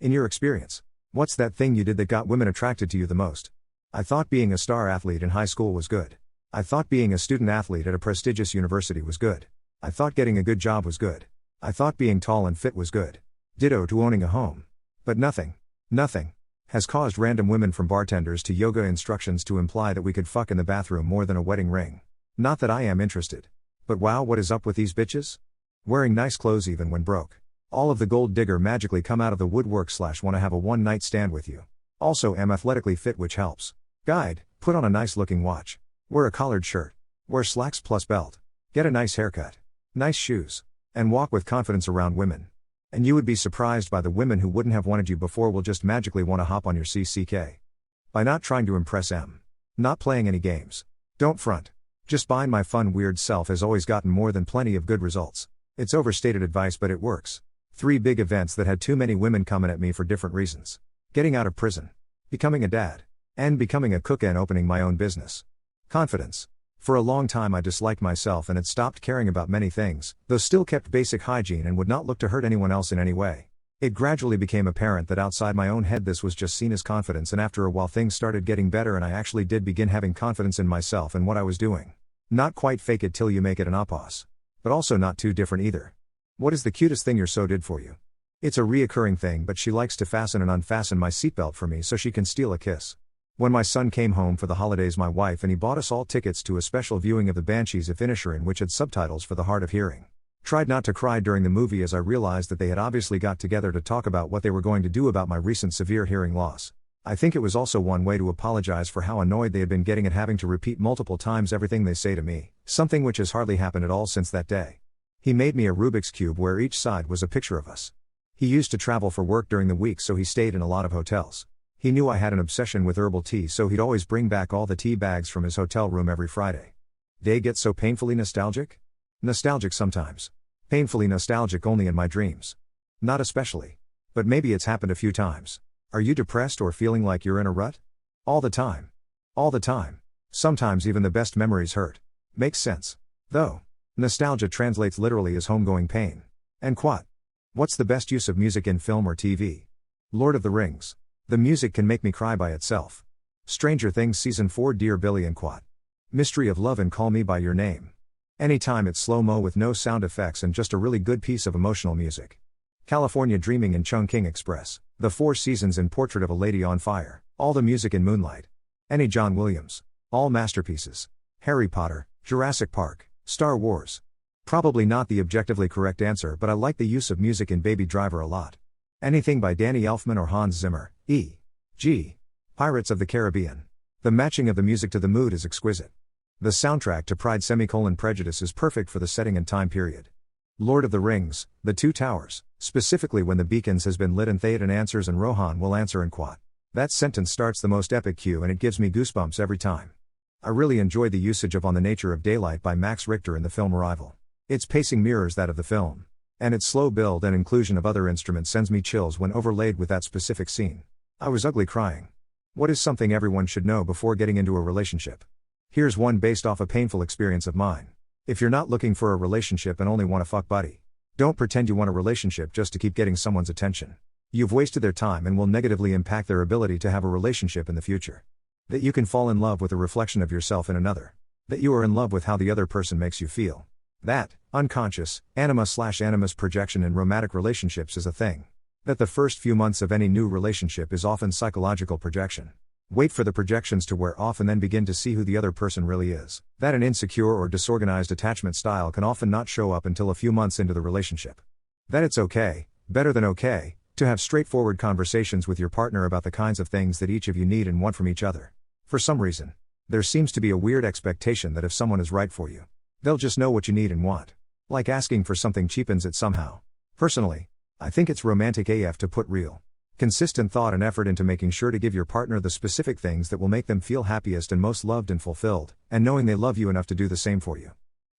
In your experience, what's that thing you did that got women attracted to you the most? I thought being a star athlete in high school was good. I thought being a student athlete at a prestigious university was good. I thought getting a good job was good. I thought being tall and fit was good. Ditto to owning a home. But nothing has caused random women from bartenders to yoga instructions to imply that we could fuck in the bathroom more than a wedding ring. Not that I am interested. But wow, what is up with these bitches? Wearing nice clothes even when broke. All of the gold digger magically come out of the woodwork / wanna have a one night stand with you. Also am athletically fit, which helps. Guide, put on a nice looking watch. Wear a collared shirt. Wear slacks plus belt. Get a nice haircut. Nice shoes. And walk with confidence around women. And you would be surprised by the women who wouldn't have wanted you before will just magically wanna hop on your CCK. By not trying to impress M. Not playing any games. Don't front. Just being my fun weird self has always gotten more than plenty of good results. It's overstated advice, but it works. 3 big events that had too many women coming at me for different reasons. Getting out of prison. Becoming a dad. And becoming a cook and opening my own business. Confidence. For a long time I disliked myself and had stopped caring about many things, though still kept basic hygiene and would not look to hurt anyone else in any way. It gradually became apparent that outside my own head this was just seen as confidence, and after a while things started getting better and I actually did begin having confidence in myself and what I was doing. Not quite fake it till you make it an opos. But also not too different either. What is the cutest thing your so did for you? It's a reoccurring thing, but she likes to fasten and unfasten my seatbelt for me so she can steal a kiss. When my son came home for the holidays, my wife and he bought us all tickets to a special viewing of The Banshees of Inisherin, which had subtitles for the hard of hearing. Tried not to cry during the movie as I realized that they had obviously got together to talk about what they were going to do about my recent severe hearing loss. I think it was also one way to apologize for how annoyed they had been getting at having to repeat multiple times everything they say to me, something which has hardly happened at all since that day. He made me a Rubik's Cube where each side was a picture of us. He used to travel for work during the week, so he stayed in a lot of hotels. He knew I had an obsession with herbal tea, so he'd always bring back all the tea bags from his hotel room every Friday. They get so painfully nostalgic? Nostalgic sometimes. Painfully nostalgic only in my dreams. Not especially. But maybe it's happened a few times. Are you depressed or feeling like you're in a rut? All the time. All the time. Sometimes even the best memories hurt. Makes sense. Though. Nostalgia translates literally as homegoing pain. And quat. What's the best use of music in film or TV? Lord of the Rings. The music can make me cry by itself. Stranger Things Season 4, Dear Billy and quat. Mystery of Love and Call Me By Your Name. Anytime it's slow-mo with no sound effects and just a really good piece of emotional music. California Dreaming in Chungking Express. The 4 Seasons in Portrait of a Lady on Fire. All the music in Moonlight. Any John Williams. All masterpieces. Harry Potter, Jurassic Park, Star Wars. Probably not the objectively correct answer, but I like the use of music in Baby Driver a lot. Anything by Danny Elfman or Hans Zimmer, e.g. Pirates of the Caribbean. The matching of the music to the mood is exquisite. The soundtrack to Pride / Prejudice is perfect for the setting and time period. Lord of the Rings, The Two Towers, specifically when the beacons has been lit and Theoden answers and Rohan will answer and quat. That sentence starts the most epic cue and it gives me goosebumps every time. I really enjoyed the usage of On the Nature of Daylight by Max Richter in the film Arrival. Its pacing mirrors that of the film. And its slow build and inclusion of other instruments sends me chills when overlaid with that specific scene. I was ugly crying. What is something everyone should know before getting into a relationship? Here's one based off a painful experience of mine. If you're not looking for a relationship and only want a fuck buddy, don't pretend you want a relationship just to keep getting someone's attention. You've wasted their time and will negatively impact their ability to have a relationship in the future. That you can fall in love with a reflection of yourself in another. That you are in love with how the other person makes you feel. That, unconscious, anima/animus projection in romantic relationships is a thing. That the first few months of any new relationship is often psychological projection. Wait for the projections to wear off and then begin to see who the other person really is. That an insecure or disorganized attachment style can often not show up until a few months into the relationship. That it's okay, better than okay, to have straightforward conversations with your partner about the kinds of things that each of you need and want from each other. For some reason, there seems to be a weird expectation that if someone is right for you, they'll just know what you need and want. Like asking for something cheapens it somehow. Personally, I think it's romantic AF to put real, consistent thought and effort into making sure to give your partner the specific things that will make them feel happiest and most loved and fulfilled, and knowing they love you enough to do the same for you.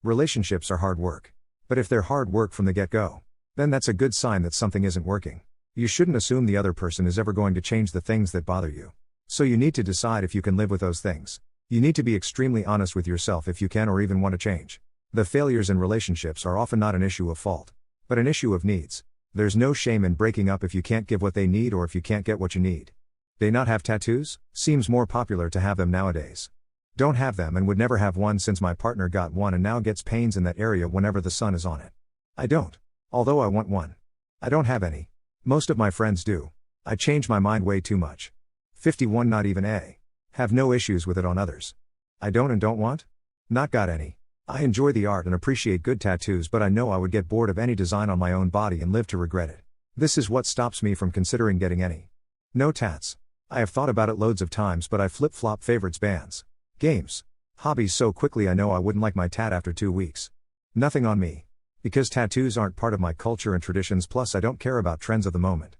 Relationships are hard work. But if they're hard work from the get-go, then that's a good sign that something isn't working. You shouldn't assume the other person is ever going to change the things that bother you. So you need to decide if you can live with those things. You need to be extremely honest with yourself if you can or even want to change. The failures in relationships are often not an issue of fault, but an issue of needs. There's no shame in breaking up if you can't give what they need or if you can't get what you need. They not have tattoos? Seems more popular to have them nowadays. Don't have them and would never have one since my partner got one and now gets pains in that area whenever the sun is on it. I don't. Although I want one. I don't have any. Most of my friends do. I change my mind way too much. 51 Not even a. Have no issues with it on others. I don't and don't want? Not got any. I enjoy the art and appreciate good tattoos, but I know I would get bored of any design on my own body and live to regret it. This is what stops me from considering getting any. No tats. I have thought about it loads of times, but I flip-flop favorites, bands, games, hobbies so quickly I know I wouldn't like my tat after 2 weeks. Nothing on me. Because tattoos aren't part of my culture and traditions, plus I don't care about trends of the moment.